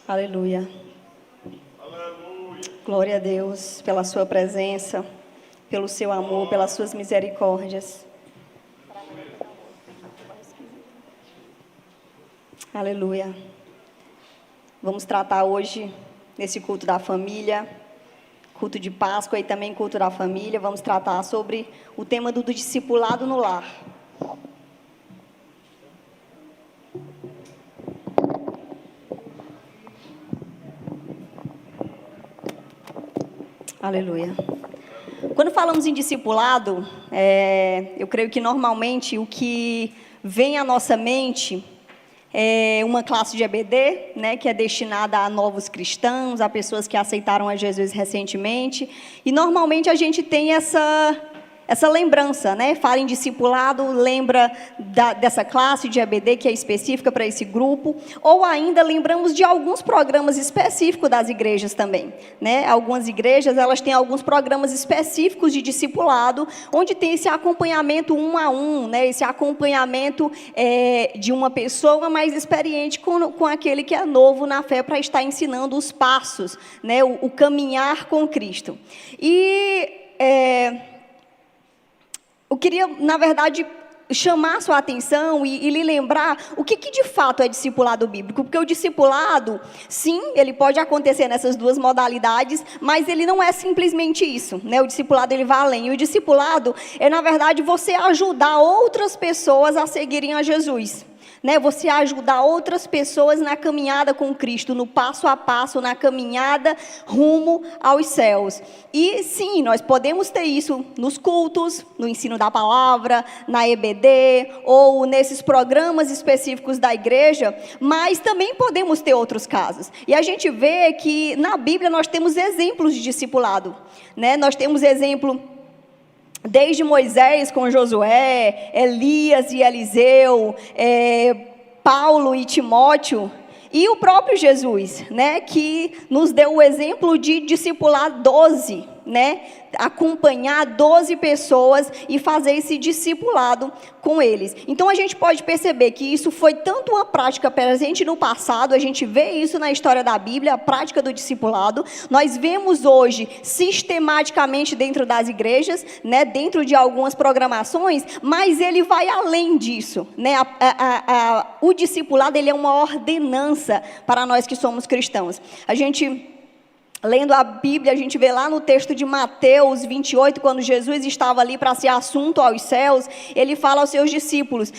Aleluia. Glória a Deus pela sua presença, pelo seu amor, pelas suas misericórdias. Aleluia. Vamos tratar hoje, nesse culto da família, culto de Páscoa e também culto da família, vamos tratar sobre o tema do discipulado no lar. Aleluia. Quando falamos em discipulado, eu creio que normalmente o que vem à nossa mente é uma classe de EBD, né, que é destinada a novos cristãos, a pessoas que aceitaram a Jesus recentemente. E normalmente a gente tem essa lembrança, né? Fala em discipulado, lembra dessa classe de EBD que é específica para esse grupo, ou ainda lembramos de alguns programas específicos das igrejas também, né? Algumas igrejas, elas têm alguns programas específicos de discipulado, onde tem esse acompanhamento 1 a 1, né? Esse acompanhamento de uma pessoa mais experiente com aquele que é novo na fé, para estar ensinando os passos, né? O caminhar com Cristo. Eu queria, na verdade, chamar a sua atenção e lhe lembrar o que de fato é discipulado bíblico. Porque o discipulado, sim, ele pode acontecer nessas duas modalidades, mas ele não é simplesmente isso, né? O discipulado, ele vai além. E o discipulado é, na verdade, você ajudar outras pessoas a seguirem a Jesus. Né, você ajudar outras pessoas na caminhada com Cristo, no passo a passo, na caminhada rumo aos céus. E sim, nós podemos ter isso nos cultos, no ensino da palavra, na EBD, ou nesses programas específicos da igreja, mas também podemos ter outros casos. E a gente vê que na Bíblia nós temos exemplos de discipulado, né? Nós temos exemplo desde Moisés com Josué, Elias e Eliseu, Paulo e Timóteo, e o próprio Jesus, né, que nos deu o exemplo de discipular 12, né, acompanhar 12 pessoas e fazer esse discipulado com eles. Então a gente pode perceber que isso foi tanto uma prática presente no passado, a gente vê isso na história da Bíblia, a prática do discipulado. Nós vemos hoje sistematicamente dentro das igrejas, né, dentro de algumas programações, mas ele vai além disso, né? O discipulado, ele é uma ordenança para nós que somos cristãos. A gente, lendo a Bíblia, a gente vê lá no texto de Mateus 28, quando Jesus estava ali para ser assunto aos céus, ele fala aos seus discípulos,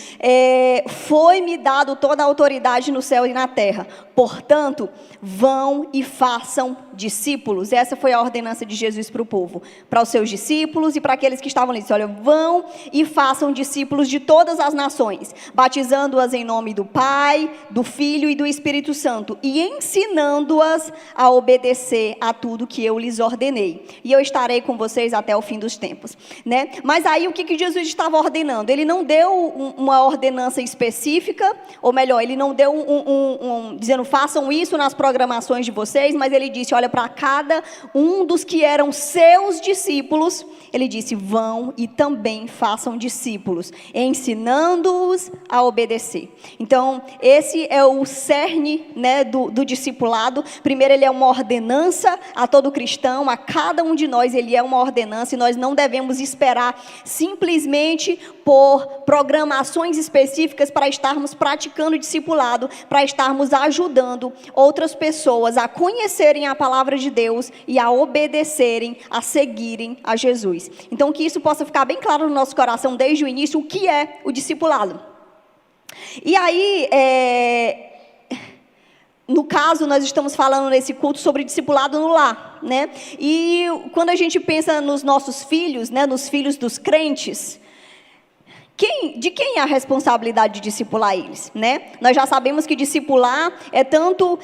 foi-me dado toda a autoridade no céu e na terra, portanto, vão e façam discípulos. Essa foi a ordenança de Jesus para o povo, para os seus discípulos e para aqueles que estavam ali. Disse, olha, vão e façam discípulos de todas as nações, batizando-as em nome do Pai, do Filho e do Espírito Santo, e ensinando-as a obedecer a tudo que eu lhes ordenei. E eu estarei com vocês até o fim dos tempos, né? Mas aí o que Jesus estava ordenando? Ele não deu uma ordenança específica, ou melhor, ele não deu dizendo, façam isso nas programações de vocês, mas ele disse, olha, para cada um dos que eram seus discípulos, ele disse, vão e também façam discípulos, ensinando-os a obedecer. Então, esse é o cerne, né, do discipulado. Primeiro, ele é uma ordenança a todo cristão, a cada um de nós, ele é uma ordenança, e nós não devemos esperar simplesmente por programações específicas para estarmos praticando discipulado, para estarmos ajudando outras pessoas a conhecerem a palavra de Deus e a obedecerem, a seguirem a Jesus. Então, que isso possa ficar bem claro no nosso coração desde o início, o que é o discipulado. E aí, no caso, nós estamos falando nesse culto sobre discipulado no lar, né? E quando a gente pensa nos nossos filhos, né, nos filhos dos crentes, de quem é a responsabilidade de discipular eles, né? Nós já sabemos que discipular é tanto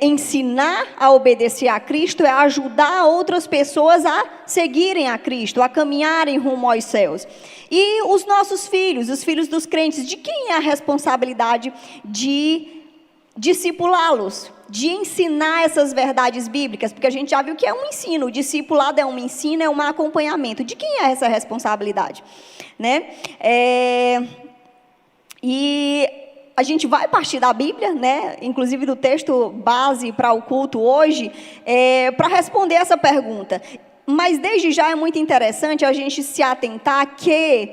ensinar a obedecer a Cristo, é ajudar outras pessoas a seguirem a Cristo, a caminharem rumo aos céus. E os nossos filhos, os filhos dos crentes, de quem é a responsabilidade de discipulá-los, de ensinar essas verdades bíblicas? Porque a gente já viu que é um ensino, o discipulado é um ensino, é um acompanhamento. De quem é essa responsabilidade, né? E a gente vai partir da Bíblia, né? Inclusive do texto base para o culto hoje, para responder essa pergunta. Mas desde já é muito interessante a gente se atentar que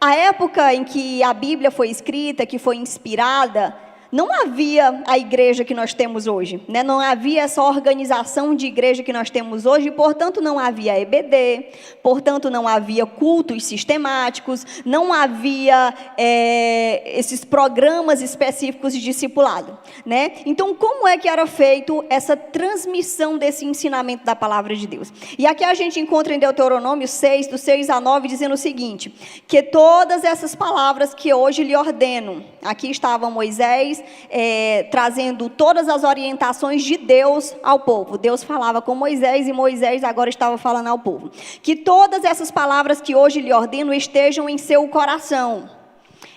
a época em que a Bíblia foi escrita, que foi inspirada, não havia a igreja que nós temos hoje, né? Não havia essa organização de igreja que nós temos hoje, e, portanto, não havia EBD, portanto, não havia cultos sistemáticos, não havia esses programas específicos de discipulado, né? Então, como é que era feito essa transmissão desse ensinamento da palavra de Deus? E aqui a gente encontra em Deuteronômio 6, do 6 a 9, dizendo o seguinte, que todas essas palavras que hoje lhe ordeno, aqui estava Moisés, trazendo todas as orientações de Deus ao povo. Deus falava com Moisés e Moisés agora estava falando ao povo. Que todas essas palavras que hoje lhe ordeno estejam em seu coração.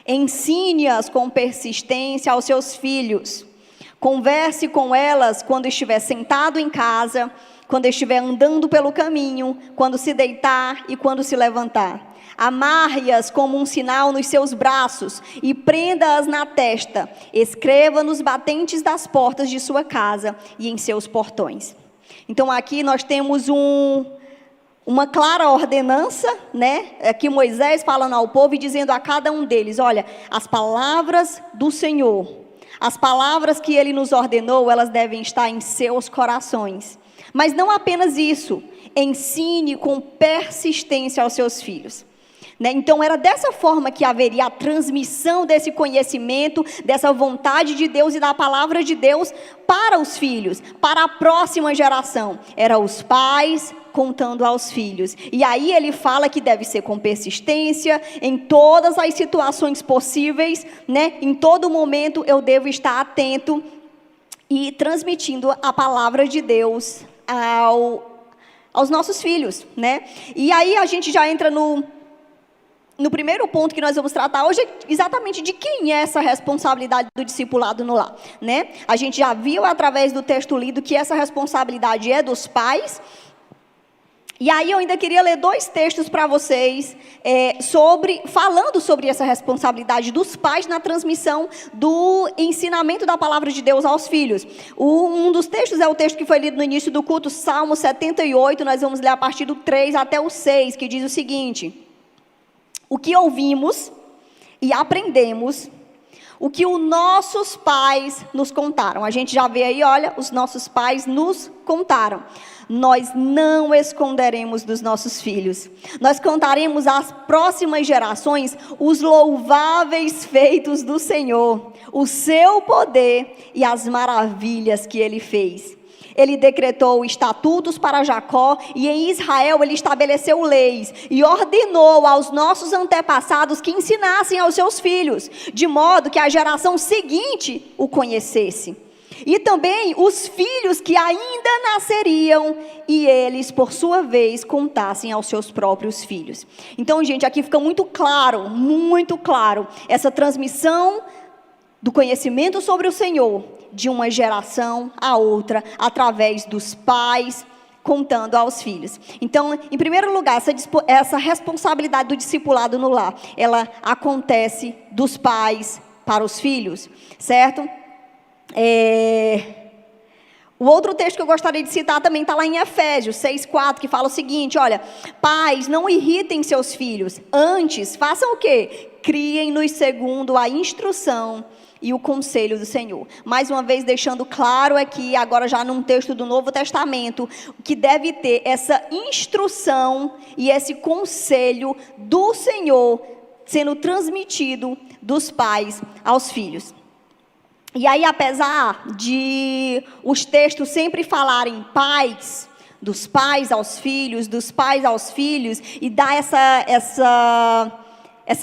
Ensine-as com persistência aos seus filhos. Converse com elas quando estiver sentado em casa, quando estiver andando pelo caminho, quando se deitar e quando se levantar. Amarre-as como um sinal nos seus braços e prenda-as na testa. Escreva nos batentes das portas de sua casa e em seus portões. Então aqui nós temos uma clara ordenança, né? Aqui Moisés falando ao povo e dizendo a cada um deles, olha, as palavras do Senhor, as palavras que Ele nos ordenou, elas devem estar em seus corações. Mas não apenas isso, ensine com persistência aos seus filhos. Então era dessa forma que haveria a transmissão desse conhecimento, dessa vontade de Deus e da palavra de Deus para os filhos, para a próxima geração. Era os pais contando aos filhos. E aí ele fala que deve ser com persistência, em todas as situações possíveis, né? Em todo momento eu devo estar atento e transmitindo a palavra de Deus aos nossos filhos, né? E aí a gente já entra no primeiro ponto que nós vamos tratar hoje, é exatamente de quem é essa responsabilidade do discipulado no lar, né? A gente já viu através do texto lido que essa responsabilidade é dos pais. E aí eu ainda queria ler 2 textos para vocês, falando sobre essa responsabilidade dos pais na transmissão do ensinamento da palavra de Deus aos filhos. Um dos textos é o texto que foi lido no início do culto, Salmo 78, nós vamos ler a partir do 3 até o 6, que diz o seguinte: o que ouvimos e aprendemos, o que os nossos pais nos contaram. A gente já vê aí, olha, os nossos pais nos contaram. Nós não esconderemos dos nossos filhos. Nós contaremos às próximas gerações os louváveis feitos do Senhor, o seu poder e as maravilhas que Ele fez. Ele decretou estatutos para Jacó e em Israel ele estabeleceu leis e ordenou aos nossos antepassados que ensinassem aos seus filhos, de modo que a geração seguinte o conhecesse. E também os filhos que ainda nasceriam e eles, por sua vez, contassem aos seus próprios filhos. Então, gente, aqui fica muito claro, essa transmissão do conhecimento sobre o Senhor, de uma geração a outra, através dos pais, contando aos filhos. Então, em primeiro lugar, essa responsabilidade do discipulado no lar, ela acontece dos pais para os filhos, certo? O outro texto que eu gostaria de citar também está lá em Efésios 6,4, que fala o seguinte, olha, pais, não irritem seus filhos, antes, façam o quê? Criem-nos segundo a instrução e o conselho do Senhor. Mais uma vez, deixando claro aqui, agora já num texto do Novo Testamento, que deve ter essa instrução e esse conselho do Senhor sendo transmitido dos pais aos filhos. E aí, apesar de os textos sempre falarem pais, dos pais aos filhos, dos pais aos filhos, e dar essa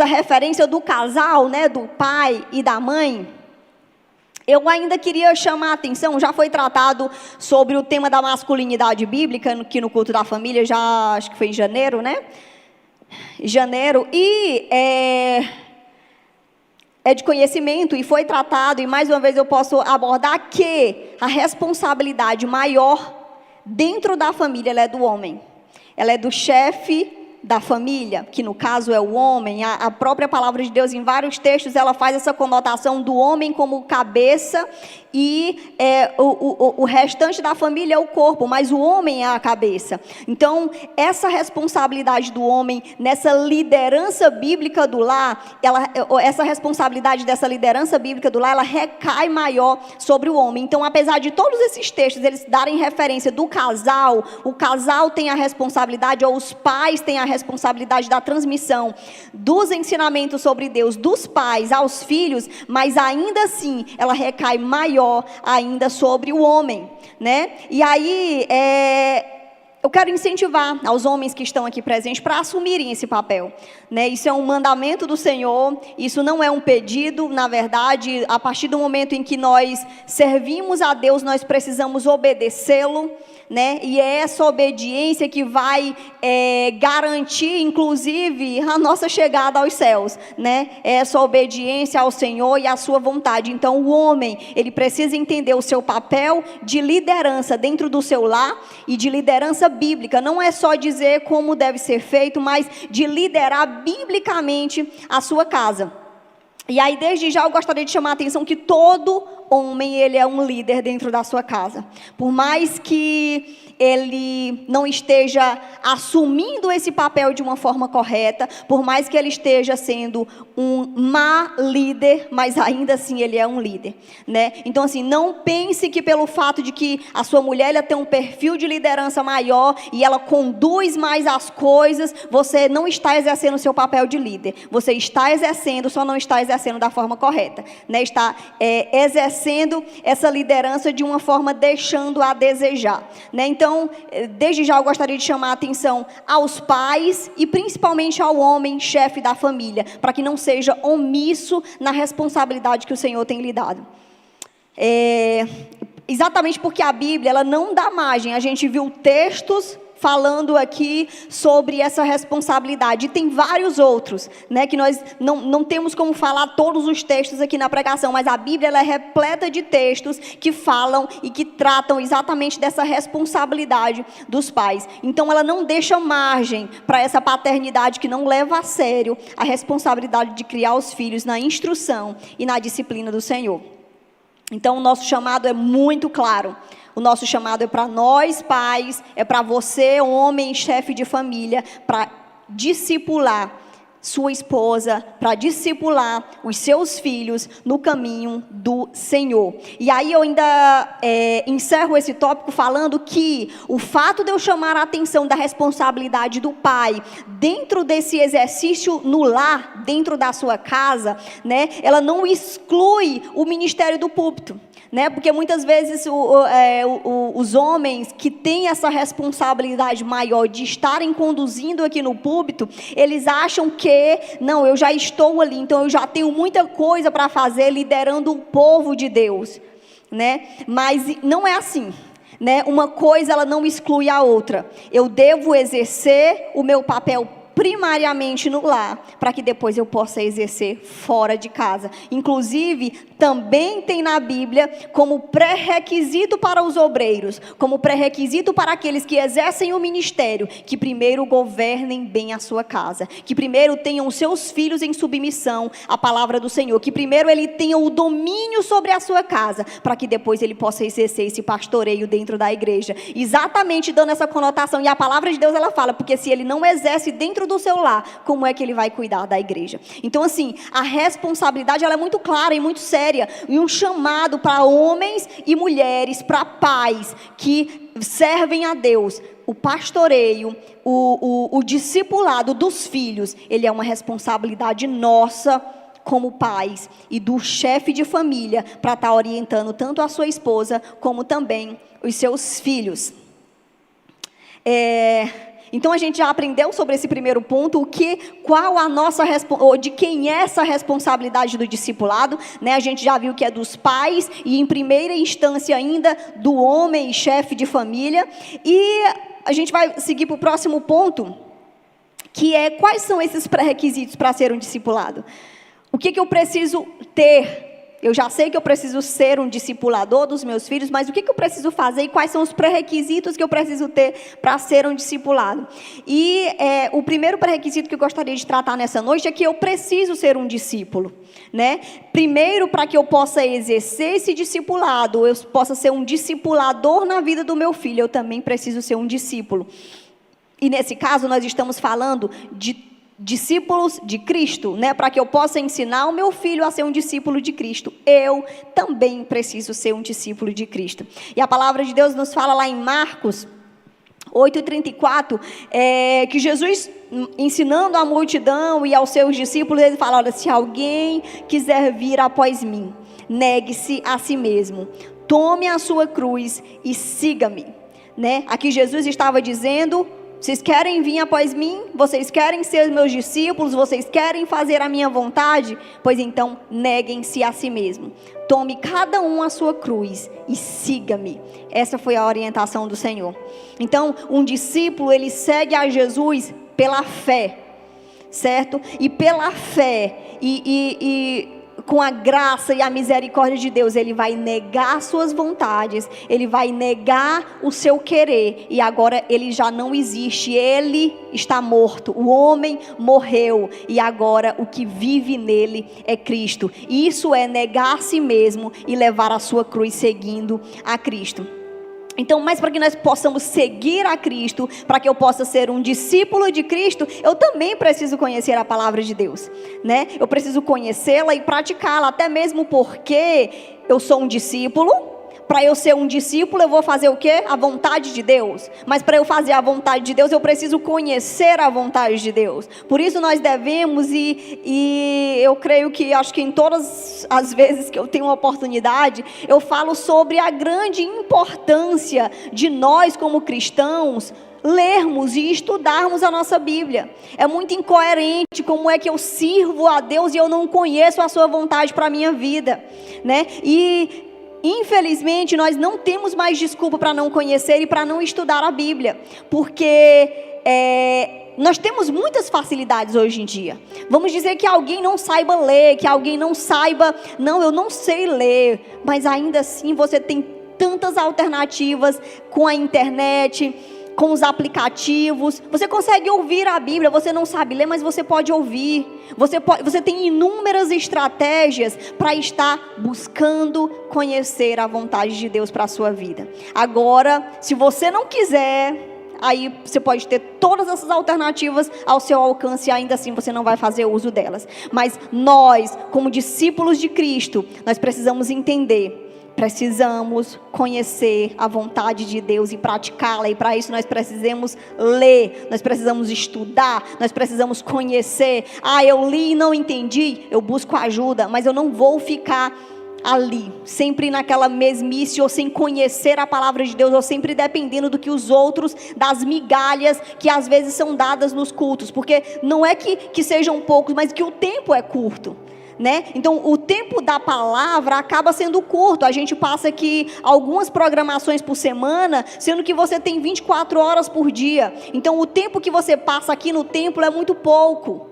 referência do casal, né, do pai e da mãe, eu ainda queria chamar a atenção, já foi tratado sobre o tema da masculinidade bíblica, aqui no culto da família, já acho que foi em janeiro, né? Janeiro, e é de conhecimento e foi tratado, e mais uma vez eu posso abordar que a responsabilidade maior dentro da família, ela é do homem. Ela é do chefe da família, que no caso é o homem. A própria palavra de Deus, em vários textos, ela faz essa conotação do homem como cabeça e o restante da família é o corpo, mas o homem é a cabeça. Então, essa responsabilidade do homem nessa liderança bíblica do lar, essa responsabilidade dessa liderança bíblica do lar, ela recai maior sobre o homem. Então, apesar de todos esses textos, eles darem referência do casal, o casal tem a responsabilidade, ou os pais têm a responsabilidade da transmissão dos ensinamentos sobre Deus, dos pais aos filhos, mas ainda assim, ela recai maior ainda sobre o homem, né? E aí, eu quero incentivar aos homens que estão aqui presentes para assumirem esse papel, né? Isso é um mandamento do Senhor, isso não é um pedido. Na verdade, a partir do momento em que nós servimos a Deus, nós precisamos obedecê-lo, né? E é essa obediência que vai garantir, inclusive, a nossa chegada aos céus, né? É essa obediência ao Senhor e à sua vontade. Então, o homem, ele precisa entender o seu papel de liderança dentro do seu lar e de liderança bíblica. Não é só dizer como deve ser feito, mas de liderar biblicamente a sua casa. E aí, desde já, eu gostaria de chamar a atenção que todo homem, ele é um líder dentro da sua casa. Por mais que ele não esteja assumindo esse papel de uma forma correta, por mais que ele esteja sendo um má líder, mas ainda assim ele é um líder, né? Então, assim, não pense que pelo fato de que a sua mulher ela tem um perfil de liderança maior e ela conduz mais as coisas, você não está exercendo o seu papel de líder. Você está exercendo, só não está exercendo da forma correta, né? Está exercendo essa liderança de uma forma deixando a desejar, né? Então, desde já eu gostaria de chamar a atenção aos pais e principalmente ao homem, chefe da família, para que não seja omisso na responsabilidade que o Senhor tem lhe dado. Exatamente porque a Bíblia, ela não dá margem. A gente viu textos falando aqui sobre essa responsabilidade. E tem vários outros, né, que nós não temos como falar todos os textos aqui na pregação, mas a Bíblia ela é repleta de textos que falam e que tratam exatamente dessa responsabilidade dos pais. Então, ela não deixa margem para essa paternidade que não leva a sério a responsabilidade de criar os filhos na instrução e na disciplina do Senhor. Então, o nosso chamado é muito claro. O nosso chamado é para nós, pais, é para você, homem, chefe de família, para discipular sua esposa, para discipular os seus filhos no caminho do Senhor. E aí eu ainda encerro esse tópico falando que o fato de eu chamar a atenção da responsabilidade do pai dentro desse exercício no lar, dentro da sua casa, né, ela não exclui o ministério do púlpito. Né? Porque muitas vezes os homens que têm essa responsabilidade maior de estarem conduzindo aqui no púlpito, eles acham que, não, eu já estou ali, então eu já tenho muita coisa para fazer liderando o povo de Deus, né? Mas não é assim, né? Uma coisa ela não exclui a outra. Eu devo exercer o meu papel primariamente no lar, para que depois eu possa exercer fora de casa. Inclusive, também tem na Bíblia como pré-requisito para os obreiros, como pré-requisito para aqueles que exercem o ministério, que primeiro governem bem a sua casa, que primeiro tenham os seus filhos em submissão à palavra do Senhor, que primeiro ele tenha o domínio sobre a sua casa, para que depois ele possa exercer esse pastoreio dentro da igreja. Exatamente dando essa conotação, e a palavra de Deus ela fala, porque se ele não exerce dentro do seu lar, como é que ele vai cuidar da igreja? Então, assim, a responsabilidade ela é muito clara e muito séria, e um chamado para homens e mulheres, para pais que servem a Deus. O pastoreio, o discipulado dos filhos, ele é uma responsabilidade nossa como pais e do chefe de família, para estar orientando tanto a sua esposa como também os seus filhos. Então a gente já aprendeu sobre esse primeiro ponto, qual a nossa ou de quem é essa responsabilidade do discipulado, né? A gente já viu que é dos pais e em primeira instância ainda do homem chefe de família. E a gente vai seguir para o próximo ponto, que é quais são esses pré-requisitos para ser um discipulado? O que eu preciso ter Eu já sei que eu preciso ser um discipulador dos meus filhos, mas o que eu preciso fazer e quais são os pré-requisitos que eu preciso ter para ser um discipulado? E o primeiro pré-requisito que eu gostaria de tratar nessa noite é que eu preciso ser um discípulo, né? Primeiro, para que eu possa exercer esse discipulado, eu possa ser um discipulador na vida do meu filho, eu também preciso ser um discípulo. E nesse caso, nós estamos falando de discípulos de Cristo, né? Para que eu possa ensinar o meu filho a ser um discípulo de Cristo, eu também preciso ser um discípulo de Cristo. E a palavra de Deus nos fala lá em Marcos 8:34, que Jesus, ensinando a multidão e aos seus discípulos, ele fala: olha, se alguém quiser vir após mim, negue-se a si mesmo, tome a sua cruz e siga-me, né? Aqui Jesus estava dizendo: vocês querem vir após mim? Vocês querem ser meus discípulos? Vocês querem fazer a minha vontade? Pois então, neguem-se a si mesmo. Tome cada um a sua cruz e siga-me. Essa foi a orientação do Senhor. Então, um discípulo, ele segue a Jesus pela fé, certo? E pela fé, com a graça e a misericórdia de Deus, ele vai negar suas vontades, ele vai negar o seu querer, e agora ele já não existe, ele está morto, o homem morreu, e agora o que vive nele é Cristo. E isso é negar a si mesmo e levar a sua cruz seguindo a Cristo. Então, mas para que nós possamos seguir a Cristo, para que eu possa ser um discípulo de Cristo, eu também preciso conhecer a palavra de Deus, né? Eu preciso conhecê-la e praticá-la, até mesmo porque eu sou um discípulo. Para eu ser um discípulo, eu vou fazer o quê? A vontade de Deus. Mas para eu fazer a vontade de Deus, eu preciso conhecer a vontade de Deus. Por isso nós devemos, e eu creio que, acho que em todas as vezes que eu tenho uma oportunidade, eu falo sobre a grande importância de nós como cristãos lermos e estudarmos a nossa Bíblia. É muito incoerente como é que eu sirvo a Deus e eu não conheço a sua vontade para a minha vida, né? E infelizmente, nós não temos mais desculpa para não conhecer e para não estudar a Bíblia, porque nós temos muitas facilidades hoje em dia. Vamos dizer que alguém não saiba ler, que alguém não saiba, não, eu não sei ler, mas ainda assim você tem tantas alternativas com a internet, com os aplicativos. Você consegue ouvir a Bíblia, você não sabe ler, mas você pode ouvir. Você tem inúmeras estratégias para estar buscando conhecer a vontade de Deus para a sua vida. Agora, se você não quiser, aí você pode ter todas essas alternativas ao seu alcance e ainda assim você não vai fazer uso delas. Mas nós, como discípulos de Cristo, nós precisamos entender, precisamos conhecer a vontade de Deus e praticá-la, e para isso nós precisamos ler, nós precisamos estudar, nós precisamos conhecer. Eu li e não entendi, eu busco ajuda, mas eu não vou ficar ali, sempre naquela mesmice, ou sem conhecer a palavra de Deus, ou sempre dependendo do que os outros, das migalhas que às vezes são dadas nos cultos, porque não é que sejam poucos, mas que o tempo é curto, né? Então o tempo da palavra acaba sendo curto. A gente passa aqui algumas programações por semana, sendo que você tem 24 horas por dia. Então o tempo que você passa aqui no templo é muito pouco.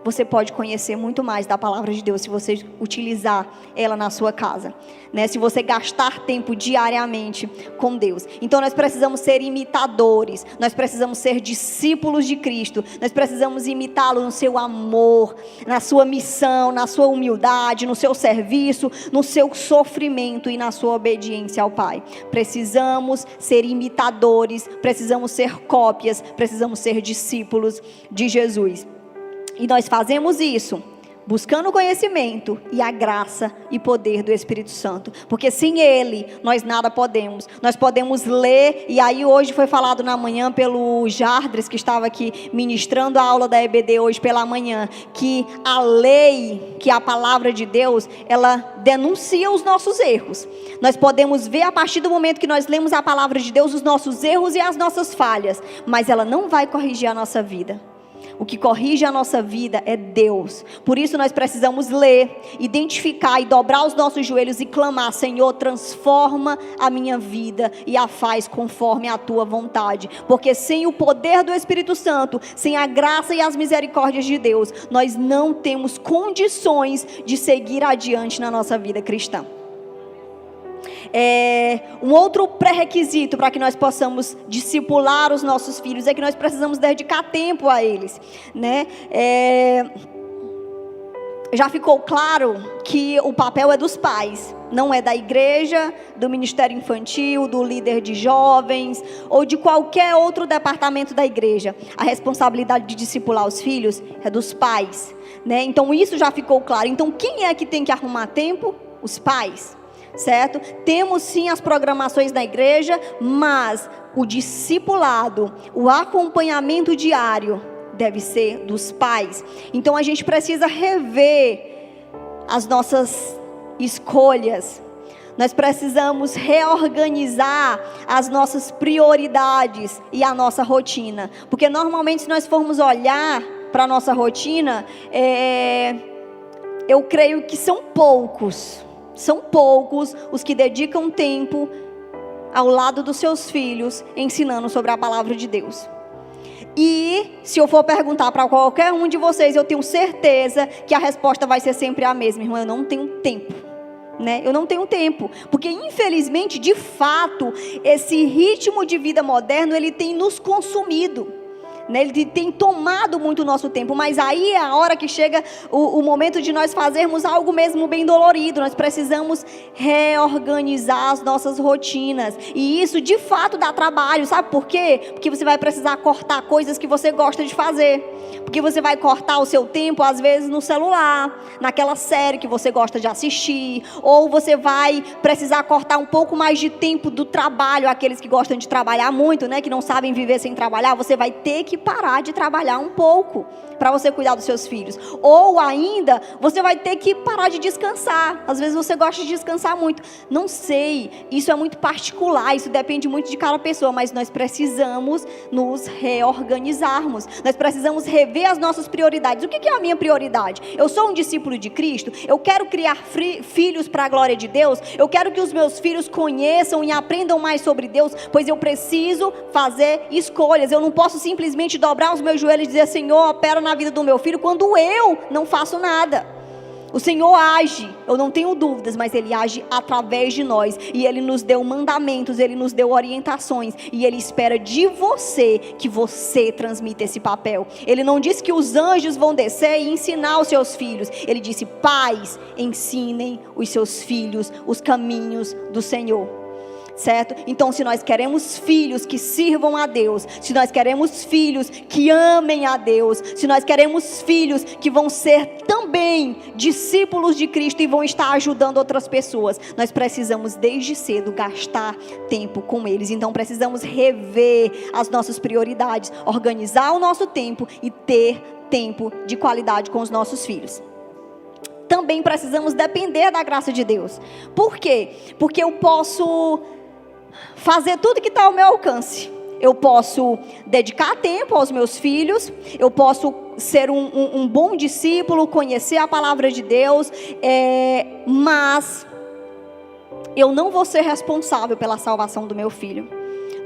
Você pode conhecer muito mais da palavra de Deus se você utilizar ela na sua casa, né? Se você gastar tempo diariamente com Deus. Então nós precisamos ser imitadores, nós precisamos ser discípulos de Cristo, nós precisamos imitá-lo no seu amor, na sua missão, na sua humildade, no seu serviço, no seu sofrimento e na sua obediência ao Pai. Precisamos ser imitadores, precisamos ser cópias, precisamos ser discípulos de Jesus. E nós fazemos isso buscando o conhecimento e a graça e poder do Espírito Santo, porque sem Ele nós nada podemos. Nós podemos ler, e aí hoje foi falado na manhã pelo Jardres, que estava aqui ministrando a aula da EBD hoje pela manhã, que a lei, que a palavra de Deus, ela denuncia os nossos erros. Nós podemos ver a partir do momento que nós lemos a palavra de Deus os nossos erros e as nossas falhas, mas ela não vai corrigir a nossa vida. O que corrige a nossa vida é Deus. Por isso nós precisamos ler, identificar e dobrar os nossos joelhos e clamar: Senhor, transforma a minha vida e a faz conforme a tua vontade. Porque sem o poder do Espírito Santo, sem a graça e as misericórdias de Deus, nós não temos condições de seguir adiante na nossa vida cristã. Um outro pré-requisito para que nós possamos discipular os nossos filhos é que nós precisamos dedicar tempo a eles, né? Já ficou claro que o papel é dos pais, não é da igreja, do ministério infantil, do líder de jovens ou de qualquer outro departamento da igreja. A responsabilidade de discipular os filhos é dos pais, né? Então isso já ficou claro. Então quem é que tem que arrumar tempo? Os pais. Certo? Temos sim as programações da igreja, mas o discipulado, o acompanhamento diário deve ser dos pais. Então a gente precisa rever as nossas escolhas. Nós precisamos reorganizar as nossas prioridades e a nossa rotina. Porque normalmente, se nós formos olhar para a nossa rotina, eu creio que são poucos os que dedicam tempo ao lado dos seus filhos, ensinando sobre a palavra de Deus. E se eu for perguntar para qualquer um de vocês, eu tenho certeza que a resposta vai ser sempre a mesma: irmão, eu não tenho tempo, né? Eu não tenho tempo, porque infelizmente, de fato, esse ritmo de vida moderno, ele tem nos consumido, né? Ele tem tomado muito o nosso tempo. Mas aí é a hora que chega o momento de nós fazermos algo mesmo bem dolorido. Nós precisamos reorganizar as nossas rotinas, e isso de fato dá trabalho. Sabe por quê? Porque você vai precisar cortar coisas que você gosta de fazer, porque você vai cortar o seu tempo às vezes no celular, naquela série que você gosta de assistir, ou você vai precisar cortar um pouco mais de tempo do trabalho. Aqueles que gostam de trabalhar muito, né, que não sabem viver sem trabalhar, você vai ter que parar de trabalhar um pouco para você cuidar dos seus filhos. Ou ainda, você vai ter que parar de descansar. Às vezes você gosta de descansar muito. Não sei, isso é muito particular, isso depende muito de cada pessoa, mas nós precisamos nos reorganizarmos. Nós precisamos rever as nossas prioridades. O que é a minha prioridade? Eu sou um discípulo de Cristo, eu quero criar filhos para a glória de Deus, eu quero que os meus filhos conheçam e aprendam mais sobre Deus, pois eu preciso fazer escolhas. Eu não posso simplesmente dobrar os meus joelhos e dizer: Senhor, opera na vida do meu filho, quando eu não faço nada. O Senhor age, eu não tenho dúvidas, mas Ele age através de nós, e Ele nos deu mandamentos, Ele nos deu orientações, e Ele espera de você que você transmita esse papel. Ele não disse que os anjos vão descer e ensinar os seus filhos. Ele disse: pais, ensinem os seus filhos os caminhos do Senhor. Certo? Então, se nós queremos filhos que sirvam a Deus, se nós queremos filhos que amem a Deus, se nós queremos filhos que vão ser também discípulos de Cristo e vão estar ajudando outras pessoas, nós precisamos desde cedo gastar tempo com eles. Então precisamos rever as nossas prioridades, organizar o nosso tempo e ter tempo de qualidade com os nossos filhos. Também precisamos depender da graça de Deus. Por quê? Porque eu posso fazer tudo que está ao meu alcance. Eu posso dedicar tempo aos meus filhos, eu posso ser um bom discípulo, conhecer a palavra de Deus, mas eu não vou ser responsável pela salvação do meu filho.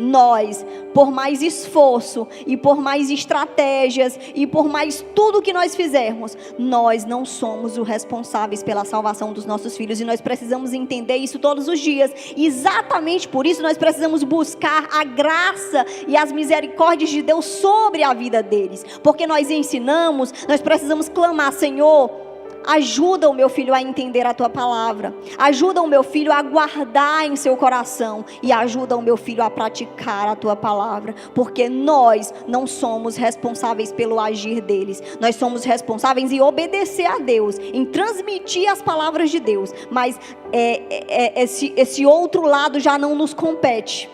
Nós, por mais esforço e por mais estratégias e por mais tudo que nós fizermos, nós não somos os responsáveis pela salvação dos nossos filhos, e nós precisamos entender isso todos os dias. E exatamente por isso nós precisamos buscar a graça e as misericórdias de Deus sobre a vida deles, porque nós ensinamos, nós precisamos clamar: Senhor, ajuda o meu filho a entender a tua palavra, ajuda o meu filho a guardar em seu coração, e ajuda o meu filho a praticar a tua palavra, porque nós não somos responsáveis pelo agir deles. Nós somos responsáveis em obedecer a Deus, em transmitir as palavras de Deus, mas esse outro lado já não nos compete.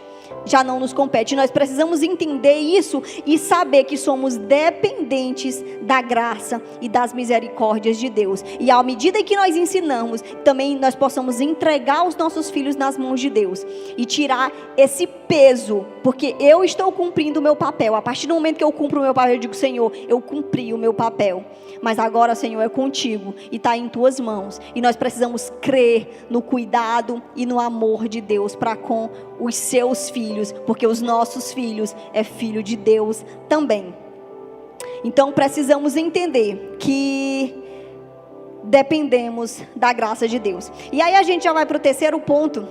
já não nos compete. Nós precisamos entender isso e saber que somos dependentes da graça e das misericórdias de Deus. E à medida que nós ensinamos, também nós possamos entregar os nossos filhos nas mãos de Deus e tirar esse peso, porque eu estou cumprindo o meu papel. A partir do momento que eu cumpro o meu papel, eu digo: Senhor, eu cumpri o meu papel, mas agora, Senhor, é contigo e está em tuas mãos. E nós precisamos crer no cuidado e no amor de Deus para com os seus filhos, porque os nossos filhos é filho de Deus também. Então precisamos entender que dependemos da graça de Deus. E aí a gente já vai para o terceiro ponto.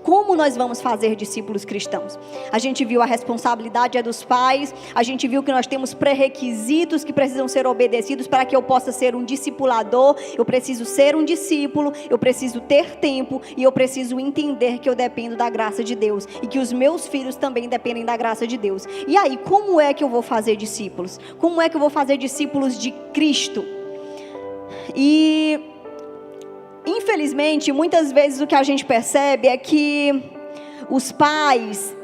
Como nós vamos fazer discípulos cristãos? A gente viu a responsabilidade é dos pais, a gente viu que nós temos pré-requisitos que precisam ser obedecidos para que eu possa ser um discipulador. Eu preciso ser um discípulo, eu preciso ter tempo e eu preciso entender que eu dependo da graça de Deus e que os meus filhos também dependem da graça de Deus. E aí, como é que eu vou fazer discípulos? Como é que eu vou fazer discípulos de Cristo? E infelizmente, muitas vezes o que a gente percebe é que os pais,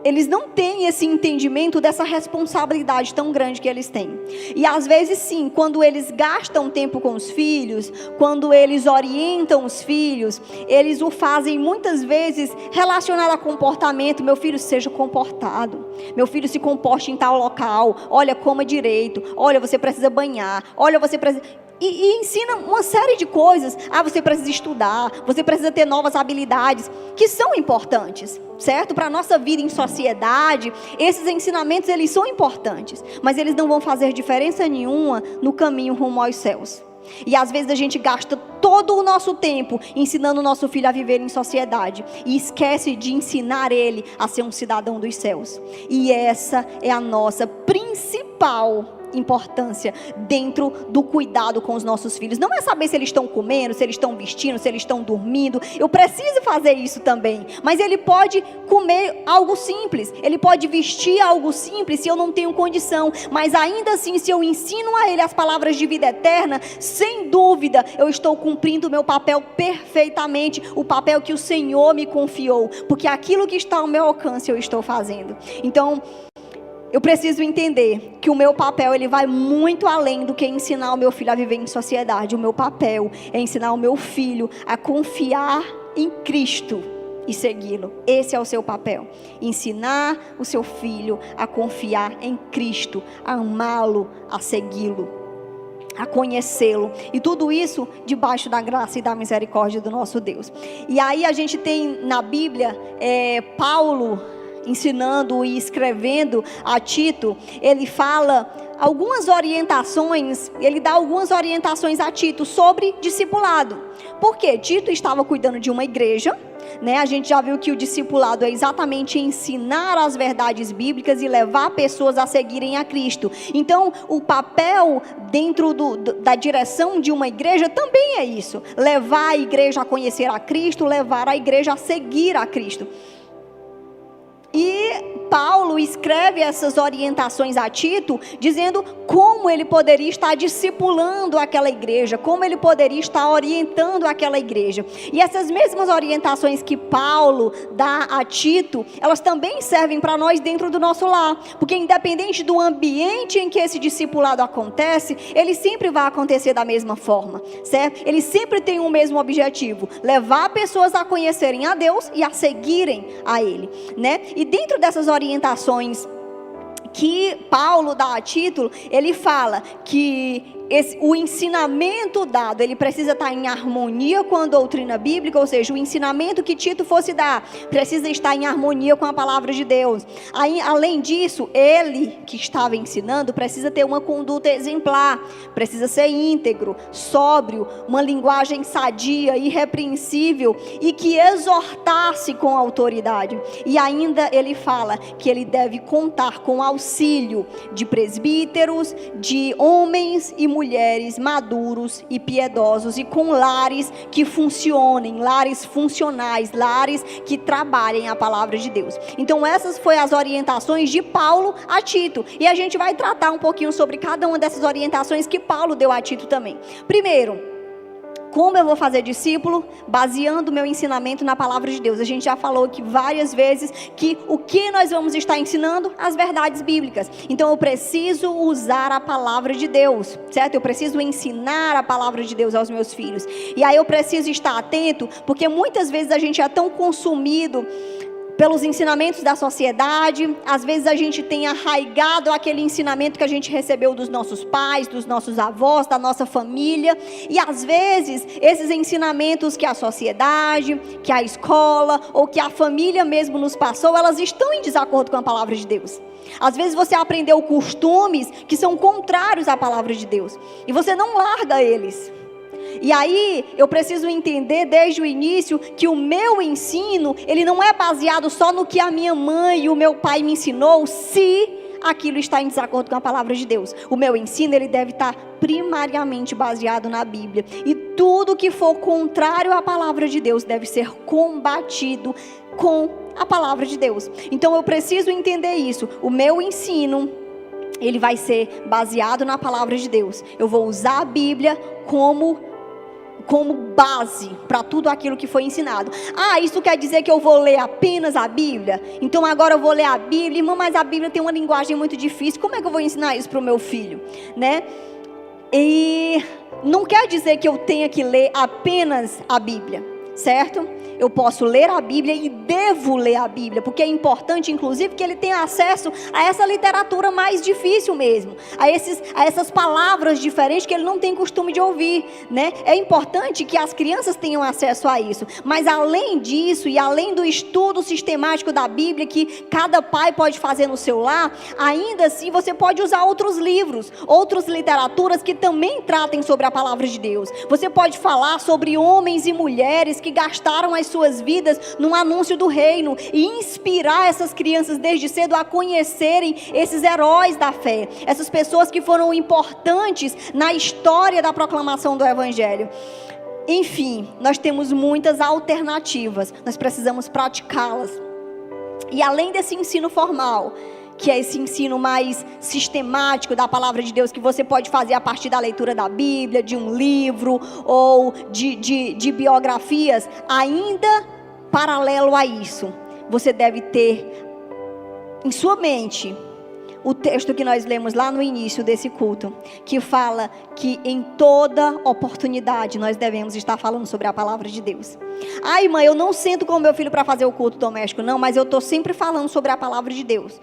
eles não têm esse entendimento dessa responsabilidade tão grande que eles têm. E às vezes sim, quando eles gastam tempo com os filhos, quando eles orientam os filhos, eles o fazem muitas vezes relacionado a comportamento. Meu filho, seja comportado. Meu filho, se comporte em tal local. Olha, coma direito. Olha, você precisa banhar. Olha, você precisa... E ensina uma série de coisas. Você precisa estudar, você precisa ter novas habilidades, que são importantes, certo? Para a nossa vida em sociedade, esses ensinamentos, eles são importantes, mas eles não vão fazer diferença nenhuma no caminho rumo aos céus. E às vezes a gente gasta todo o nosso tempo ensinando o nosso filho a viver em sociedade e esquece de ensinar ele a ser um cidadão dos céus. E essa é a nossa principal importância dentro do cuidado com os nossos filhos. Não é saber se eles estão comendo, se eles estão vestindo, se eles estão dormindo. Eu preciso fazer isso também. Mas ele pode comer algo simples, ele pode vestir algo simples se eu não tenho condição. Mas ainda assim, se eu ensino a ele as palavras de vida eterna, sem dúvida eu estou cumprindo o meu papel perfeitamente, o papel que o Senhor me confiou, porque aquilo que está ao meu alcance eu estou fazendo. Então, eu preciso entender que o meu papel, ele vai muito além do que ensinar o meu filho a viver em sociedade. O meu papel é ensinar o meu filho a confiar em Cristo e segui-lo. Esse é o seu papel. Ensinar o seu filho a confiar em Cristo, a amá-lo, a segui-lo, a conhecê-lo. E tudo isso debaixo da graça e da misericórdia do nosso Deus. E aí a gente tem na Bíblia, Paulo ensinando e escrevendo a Tito, ele fala algumas orientações, ele dá algumas orientações a Tito sobre discipulado. Porque Tito estava cuidando de uma igreja, né? A gente já viu que o discipulado é exatamente ensinar as verdades bíblicas e levar pessoas a seguirem a Cristo. Então, o papel dentro da direção de uma igreja também é isso: levar a igreja a conhecer a Cristo, levar a igreja a seguir a Cristo. E Paulo escreve essas orientações a Tito, dizendo como ele poderia estar discipulando aquela igreja, como ele poderia estar orientando aquela igreja. E essas mesmas orientações que Paulo dá a Tito, elas também servem para nós dentro do nosso lar, porque independente do ambiente em que esse discipulado acontece, ele sempre vai acontecer da mesma forma, certo? Ele sempre tem o mesmo objetivo: levar pessoas a conhecerem a Deus e a seguirem a Ele, né? E dentro dessas orientações que Paulo dá a Tito, ele fala que o ensinamento dado, ele precisa estar em harmonia com a doutrina bíblica, ou seja, o ensinamento que Tito fosse dar, precisa estar em harmonia com a palavra de Deus. Aí, além disso, ele que estava ensinando, precisa ter uma conduta exemplar, precisa ser íntegro, sóbrio, uma linguagem sadia, irrepreensível, e que exortasse com autoridade. E ainda ele fala que ele deve contar com o auxílio de presbíteros, de homens e mulheres maduros e piedosos, e com lares que funcionem, lares funcionais, lares que trabalhem a palavra de Deus. Então essas foram as orientações de Paulo a Tito, e a gente vai tratar um pouquinho sobre cada uma dessas orientações que Paulo deu a Tito também. Primeiro, como eu vou fazer discípulo? Baseando o meu ensinamento na palavra de Deus. A gente já falou aqui várias vezes que o que nós vamos estar ensinando? As verdades bíblicas. Então eu preciso usar a palavra de Deus, certo? Eu preciso ensinar a palavra de Deus aos meus filhos. E aí eu preciso estar atento, porque muitas vezes a gente é tão consumido pelos ensinamentos da sociedade. Às vezes a gente tem arraigado aquele ensinamento que a gente recebeu dos nossos pais, dos nossos avós, da nossa família, e às vezes esses ensinamentos que a sociedade, que a escola ou que a família mesmo nos passou, elas estão em desacordo com a palavra de Deus. Às vezes você aprendeu costumes que são contrários à palavra de Deus e você não larga eles. E aí, eu preciso entender desde o início que o meu ensino, ele não é baseado só no que a minha mãe e o meu pai me ensinou, se aquilo está em desacordo com a palavra de Deus. O meu ensino, ele deve estar primariamente baseado na Bíblia. E tudo que for contrário à palavra de Deus deve ser combatido com a palavra de Deus. Então, eu preciso entender isso. O meu ensino, ele vai ser baseado na palavra de Deus. Eu vou usar a Bíblia como base para tudo aquilo que foi ensinado. Isso quer dizer que eu vou ler apenas a Bíblia? Então agora eu vou ler a Bíblia, irmão, mas a Bíblia tem uma linguagem muito difícil, como é que eu vou ensinar isso para o meu filho? Né? E não quer dizer que eu tenha que ler apenas a Bíblia, certo? Eu posso ler a Bíblia e devo ler a Bíblia, porque é importante, inclusive, que ele tenha acesso a essa literatura mais difícil mesmo, a essas palavras diferentes que ele não tem costume de ouvir, né? É importante que as crianças tenham acesso a isso, mas além disso, e além do estudo sistemático da Bíblia, que cada pai pode fazer no seu lar, ainda assim você pode usar outros livros, outras literaturas que também tratem sobre a palavra de Deus. Você pode falar sobre homens e mulheres que gastaram as suas vidas num anúncio do reino e inspirar essas crianças desde cedo a conhecerem esses heróis da fé, essas pessoas que foram importantes na história da proclamação do Evangelho. Enfim, nós temos muitas alternativas, nós precisamos praticá-las. E além desse ensino formal, que é esse ensino mais sistemático da palavra de Deus, que você pode fazer a partir da leitura da Bíblia, de um livro ou de biografias, ainda paralelo a isso, você deve ter em sua mente o texto que nós lemos lá no início desse culto, que fala que em toda oportunidade nós devemos estar falando sobre a palavra de Deus. Mãe, eu não sento com o meu filho para fazer o culto doméstico, não, mas eu estou sempre falando sobre a palavra de Deus.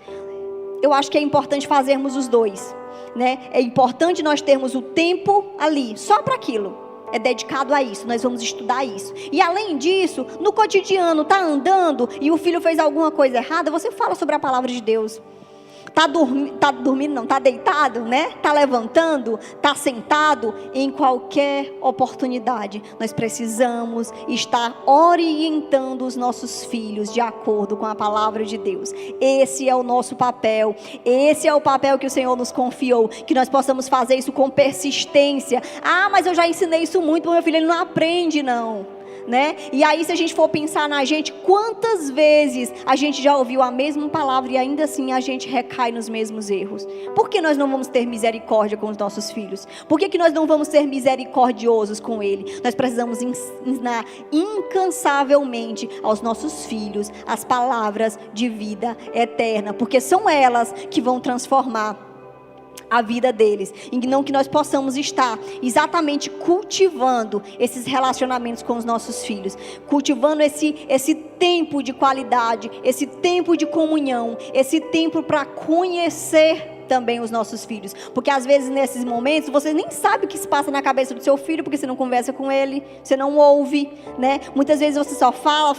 Eu acho que é importante fazermos os dois, né? É importante nós termos o tempo ali, só para aquilo. É dedicado a isso, nós vamos estudar isso. E além disso, no cotidiano, tá andando e o filho fez alguma coisa errada, você fala sobre a palavra de Deus. Tá dormindo não, tá deitado, né? Tá levantando, tá sentado, em qualquer oportunidade. Nós precisamos estar orientando os nossos filhos de acordo com a palavra de Deus. Esse é o nosso papel. Esse é o papel que o Senhor nos confiou, que nós possamos fazer isso com persistência. Mas eu já ensinei isso muito para meu filho, ele não aprende não. Né? E aí, se a gente for pensar na gente, quantas vezes a gente já ouviu a mesma palavra e ainda assim a gente recai nos mesmos erros? Por que nós não vamos ter misericórdia com os nossos filhos? Por que nós não vamos ser misericordiosos com ele? Nós precisamos ensinar incansavelmente aos nossos filhos as palavras de vida eterna, porque são elas que vão transformar a vida deles, e não que nós possamos estar exatamente cultivando esses relacionamentos com os nossos filhos, cultivando esse tempo de qualidade, esse tempo de comunhão, esse tempo para conhecer também os nossos filhos, porque às vezes nesses momentos você nem sabe o que se passa na cabeça do seu filho, porque você não conversa com ele, você não ouve, né? Muitas vezes você só fala,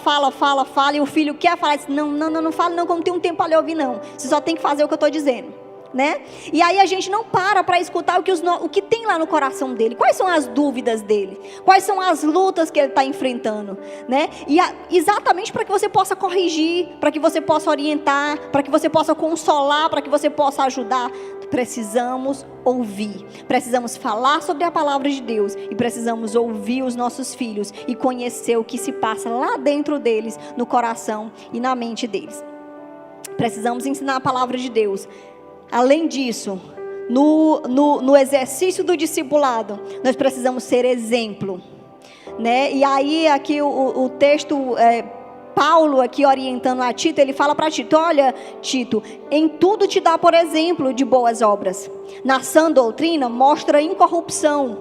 e o filho quer falar, não fala não, como tem um tempo para lhe ouvir não, você só tem que fazer o que eu estou dizendo. Né? E aí a gente não para escutar o que tem lá no coração dele. Quais são as dúvidas dele? Quais são as lutas que ele está enfrentando? Né? E exatamente para que você possa corrigir, para que você possa orientar, para que você possa consolar, para que você possa ajudar. Precisamos ouvir, precisamos falar sobre a palavra de Deus e precisamos ouvir os nossos filhos e conhecer o que se passa lá dentro deles, no coração e na mente deles. Precisamos ensinar a palavra de Deus. Além disso, no exercício do discipulado, nós precisamos ser exemplo. né? E aí aqui o texto, Paulo aqui orientando a Tito, ele fala para Tito: olha, Tito, em tudo te dá por exemplo de boas obras. Na sã doutrina mostra incorrupção,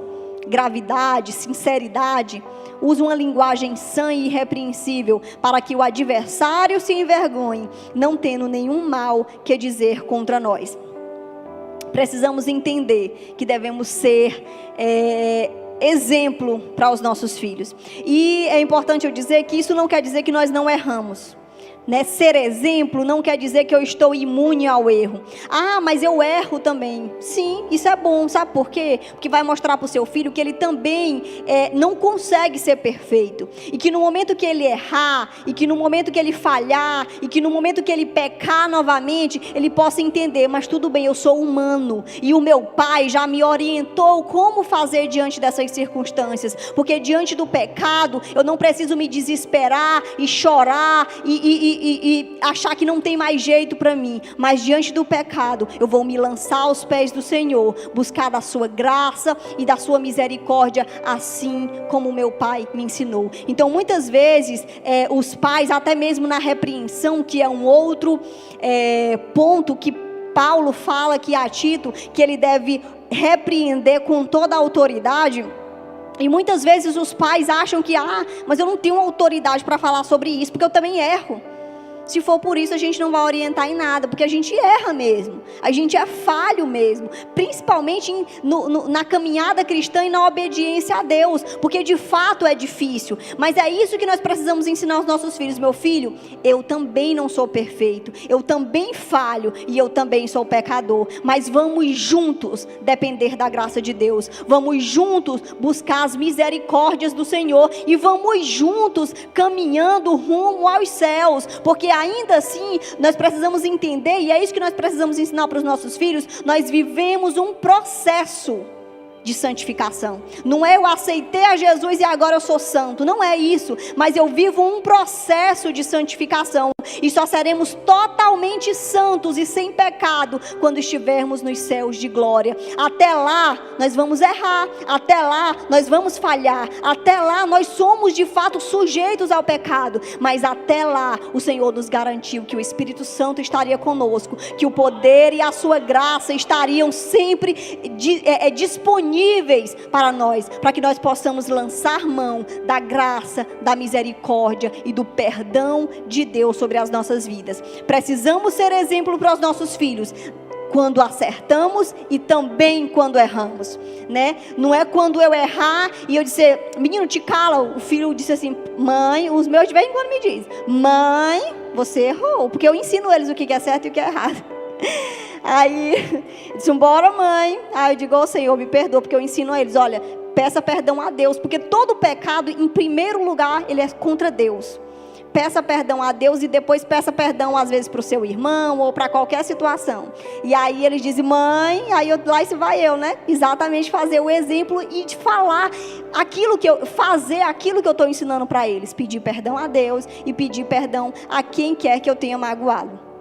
gravidade, sinceridade. Usa uma linguagem sã e irrepreensível, para que o adversário se envergonhe, não tendo nenhum mal que dizer contra nós. Precisamos entender que devemos ser exemplo para os nossos filhos. E é importante eu dizer que isso não quer dizer que nós não erramos, né? Ser exemplo não quer dizer que eu estou imune ao erro. Ah, mas eu erro também. Sim, isso é bom. Sabe por quê? Porque vai mostrar para o seu filho que ele também não consegue ser perfeito. E que no momento que ele errar, e que no momento que ele falhar, e que no momento que ele pecar novamente, ele possa entender: mas tudo bem, eu sou humano. E o meu pai já me orientou como fazer diante dessas circunstâncias. Porque diante do pecado, eu não preciso me desesperar e chorar e achar que não tem mais jeito para mim. Mas diante do pecado, eu vou me lançar aos pés do Senhor, buscar da sua graça e da sua misericórdia, assim como o meu pai me ensinou. Então muitas vezes os pais, até mesmo na repreensão, que é um outro ponto que Paulo fala aqui a Tito, que ele deve repreender com toda a autoridade. E muitas vezes os pais acham que mas eu não tenho autoridade para falar sobre isso, porque eu também erro. Se for por isso, a gente não vai orientar em nada, porque a gente erra mesmo, a gente é falho mesmo, principalmente na caminhada cristã e na obediência a Deus, porque de fato é difícil. Mas é isso que nós precisamos ensinar aos nossos filhos: meu filho, eu também não sou perfeito, eu também falho e eu também sou pecador, mas vamos juntos depender da graça de Deus, vamos juntos buscar as misericórdias do Senhor, e vamos juntos caminhando rumo aos céus, porque ainda assim nós precisamos entender, e é isso que nós precisamos ensinar para os nossos filhos: nós vivemos um processo de santificação. Não é eu aceitei a Jesus e agora eu sou santo, não é isso, mas eu vivo um processo de santificação, e só seremos totalmente santos e sem pecado quando estivermos nos céus de glória. Até lá nós vamos errar, até lá nós vamos falhar, até lá nós somos de fato sujeitos ao pecado, mas até lá o Senhor nos garantiu que o Espírito Santo estaria conosco, que o poder e a sua graça estariam sempre disponíveis para nós, para que nós possamos lançar mão da graça, da misericórdia e do perdão de Deus sobre as nossas vidas. Precisamos ser exemplo para os nossos filhos, quando acertamos e também quando erramos, né? Não é quando eu errar e eu dizer: menino, te cala. O filho disse assim: mãe, os meus de vez em quando me dizem: mãe, você errou, porque eu ensino eles o que é certo e o que é errado. Aí, disse: bora, mãe. Aí eu digo: ô Senhor, me perdoa, porque eu ensino a eles: olha, peça perdão a Deus, porque todo pecado, em primeiro lugar, ele é contra Deus. Peça perdão a Deus e depois peça perdão às vezes para o seu irmão ou para qualquer situação. E aí eles dizem: mãe, aí lá se vai eu, né? Exatamente fazer o exemplo e de falar fazer aquilo que eu estou ensinando para eles. Pedir perdão a Deus e pedir perdão a quem quer que eu tenha magoado.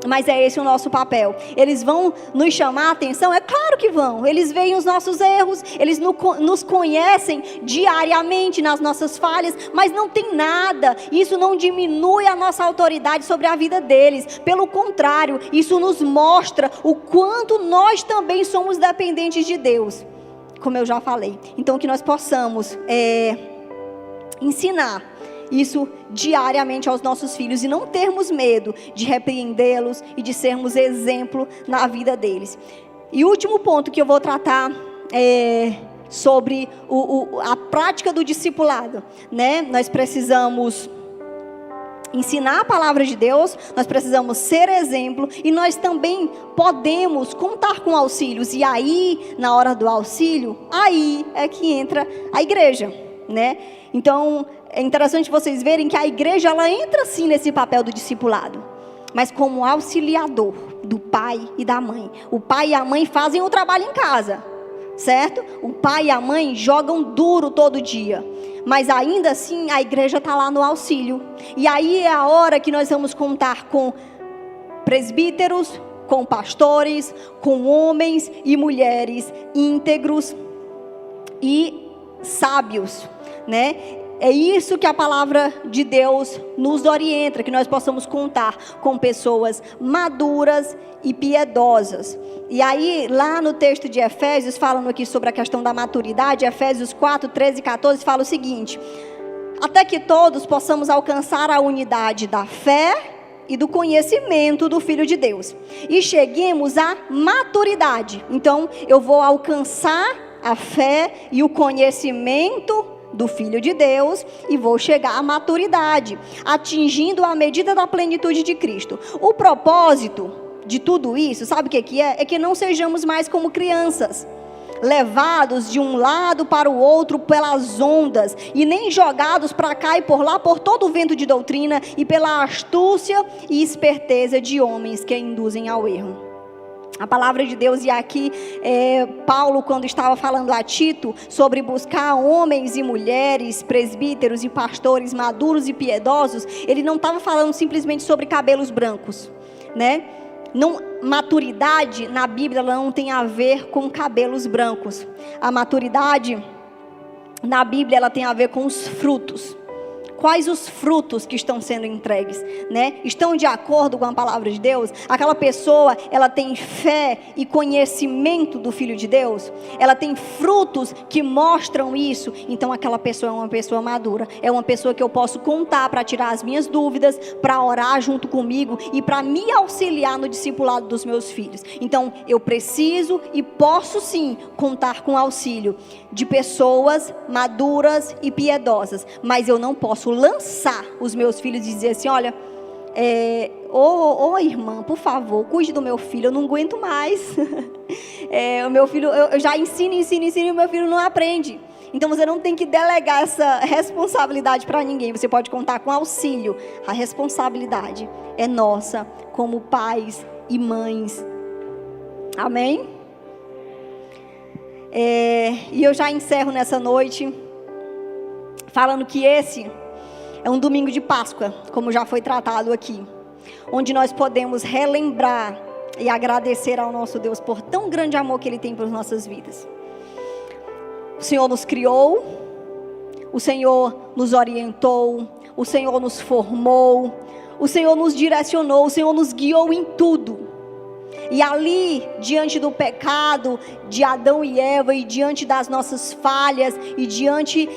Mas é esse o nosso papel. Eles vão nos chamar a atenção? É claro que vão. Eles veem os nossos erros, eles nos conhecem diariamente nas nossas falhas, mas não tem nada. Isso não diminui a nossa autoridade sobre a vida deles. Pelo contrário, isso nos mostra o quanto nós também somos dependentes de Deus, como eu já falei. Então que nós possamos ensinar isso diariamente aos nossos filhos e não termos medo de repreendê-los e de sermos exemplo na vida deles. E o último ponto que eu vou tratar é sobre a prática do discipulado, né? Nós precisamos ensinar a palavra de Deus, nós precisamos ser exemplo e nós também podemos contar com auxílios. E aí, na hora do auxílio, aí é que entra a igreja, né? Então, é interessante vocês verem que a igreja, ela entra sim nesse papel do discipulado, mas como auxiliador do pai e da mãe. O pai e a mãe fazem o trabalho em casa, certo? O pai e a mãe jogam duro todo dia, mas ainda assim a igreja está lá no auxílio. E aí é a hora que nós vamos contar com presbíteros, com pastores, com homens e mulheres íntegros e sábios, né? É isso que a palavra de Deus nos orienta, que nós possamos contar com pessoas maduras e piedosas. E aí, lá no texto de Efésios, falando aqui sobre a questão da maturidade, Efésios 4, 13 e 14, fala o seguinte: até que todos possamos alcançar a unidade da fé e do conhecimento do Filho de Deus, e cheguemos à maturidade. Então, eu vou alcançar a fé e o conhecimento do Filho de Deus, e vou chegar à maturidade, atingindo a medida da plenitude de Cristo. O propósito de tudo isso, sabe o que é? É que não sejamos mais como crianças, levados de um lado para o outro pelas ondas, e nem jogados para cá e por lá por todo o vento de doutrina e pela astúcia e esperteza de homens que induzem ao erro. A palavra de Deus, e aqui Paulo, quando estava falando a Tito sobre buscar homens e mulheres, presbíteros e pastores maduros e piedosos, ele não estava falando simplesmente sobre cabelos brancos, né? Não, maturidade na Bíblia não tem a ver com cabelos brancos. A maturidade na Bíblia, ela tem a ver com os frutos. Quais os frutos que estão sendo entregues, né? Estão de acordo com a palavra de Deus? Aquela pessoa, ela tem fé e conhecimento do Filho de Deus? Ela tem frutos que mostram isso? Então aquela pessoa é uma pessoa madura. É uma pessoa que eu posso contar para tirar as minhas dúvidas, para orar junto comigo e para me auxiliar no discipulado dos meus filhos. Então eu preciso e posso sim contar com o auxílio de pessoas maduras e piedosas, mas eu não posso lançar os meus filhos e dizer assim: olha, irmã, por favor, cuide do meu filho, eu não aguento mais. O meu filho, eu já ensino e o meu filho não aprende. Então você não tem que delegar essa responsabilidade para ninguém. Você pode contar com auxílio. A responsabilidade é nossa como pais e mães. Amém? E eu já encerro nessa noite falando que esse é um domingo de Páscoa, como já foi tratado aqui, onde nós podemos relembrar e agradecer ao nosso Deus por tão grande amor que Ele tem por nossas vidas. O Senhor nos criou, o Senhor nos orientou, o Senhor nos formou, o Senhor nos direcionou, o Senhor nos guiou em tudo. E ali, diante do pecado de Adão e Eva, e diante das nossas falhas, e diante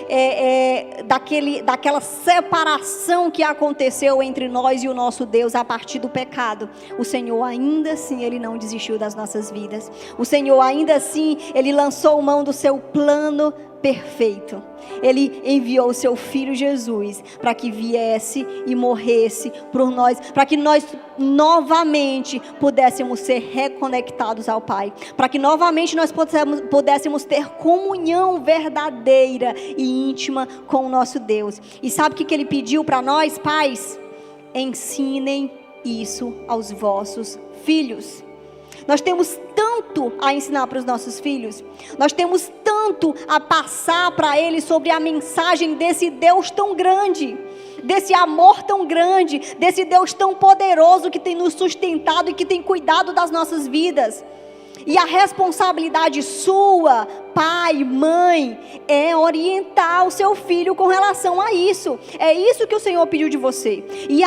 daquela separação que aconteceu entre nós e o nosso Deus a partir do pecado, o Senhor ainda assim, Ele não desistiu das nossas vidas. O Senhor ainda assim, Ele lançou mão do seu plano perfeito. Ele enviou o seu Filho Jesus para que viesse e morresse por nós, para que nós novamente pudéssemos ser reconectados ao Pai, para que novamente nós pudéssemos ter comunhão verdadeira e íntima com o nosso Deus. E sabe o que Ele pediu para nós, pais? Ensinem isso aos vossos filhos. Nós temos tanto a ensinar para os nossos filhos. Nós temos tanto a passar para eles sobre a mensagem desse Deus tão grande, desse amor tão grande, desse Deus tão poderoso que tem nos sustentado e que tem cuidado das nossas vidas. E a responsabilidade sua, pai, mãe, é orientar o seu filho com relação a isso. É isso que o Senhor pediu de você. E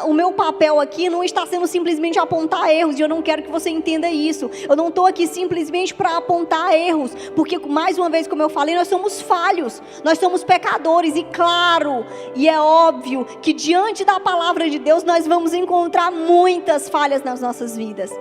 o meu papel aqui não está sendo simplesmente apontar erros, e eu não quero que você entenda isso. Eu não estou aqui simplesmente para apontar erros, porque mais uma vez, como eu falei, nós somos falhos, nós somos pecadores, e claro, e é óbvio que diante da palavra de Deus nós vamos encontrar muitas falhas nas nossas vidas.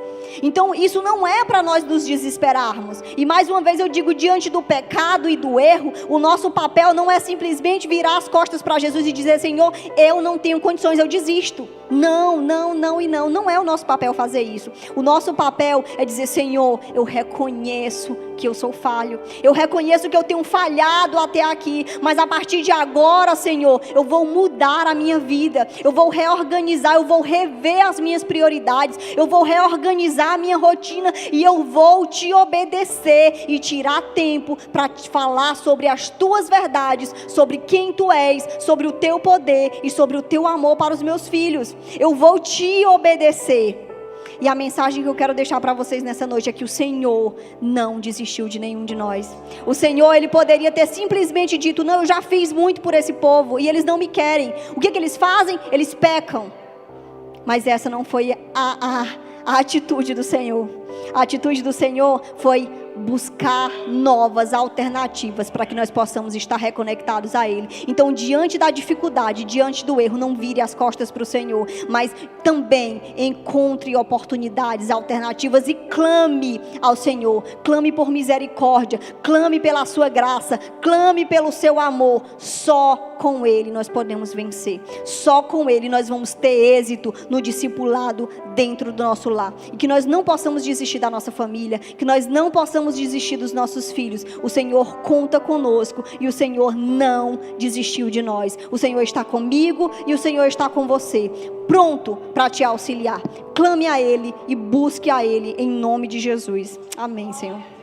Então isso não é para nós nos desesperarmos. E mais uma vez eu digo, diante do pecado e do erro, o nosso papel não é simplesmente virar as costas para Jesus e dizer: Senhor, eu não tenho condições, eu desisto. Não é o nosso papel fazer isso. O nosso papel é dizer: Senhor, eu reconheço que eu sou falho, eu reconheço que eu tenho falhado até aqui, mas a partir de agora, Senhor, eu vou mudar a minha vida, eu vou reorganizar, eu vou rever as minhas prioridades, eu vou reorganizar a minha rotina, e eu vou te obedecer e tirar tempo para te falar sobre as tuas verdades, sobre quem tu és, sobre o teu poder e sobre o teu amor para os meus filhos. Eu vou te obedecer. E a mensagem que eu quero deixar para vocês nessa noite é que o Senhor não desistiu de nenhum de nós. O Senhor, Ele poderia ter simplesmente dito: não, eu já fiz muito por esse povo e eles não me querem. O que eles fazem? Eles pecam. Mas essa não foi a atitude do Senhor. A atitude do Senhor foi buscar novas alternativas para que nós possamos estar reconectados a Ele. Então, diante da dificuldade, diante do erro, não vire as costas para o Senhor, mas também encontre oportunidades, alternativas e clame ao Senhor. Clame por misericórdia, clame pela sua graça, clame pelo seu amor. Só com Ele nós podemos vencer. Só com Ele nós vamos ter êxito no discipulado dentro do nosso lar. E que nós não possamos desistir da nossa família, que nós não possamos desistir dos nossos filhos. O Senhor conta conosco e o Senhor não desistiu de nós. O Senhor está comigo e o Senhor está com você, pronto para te auxiliar. Clame a Ele e busque a Ele em nome de Jesus. Amém, Senhor.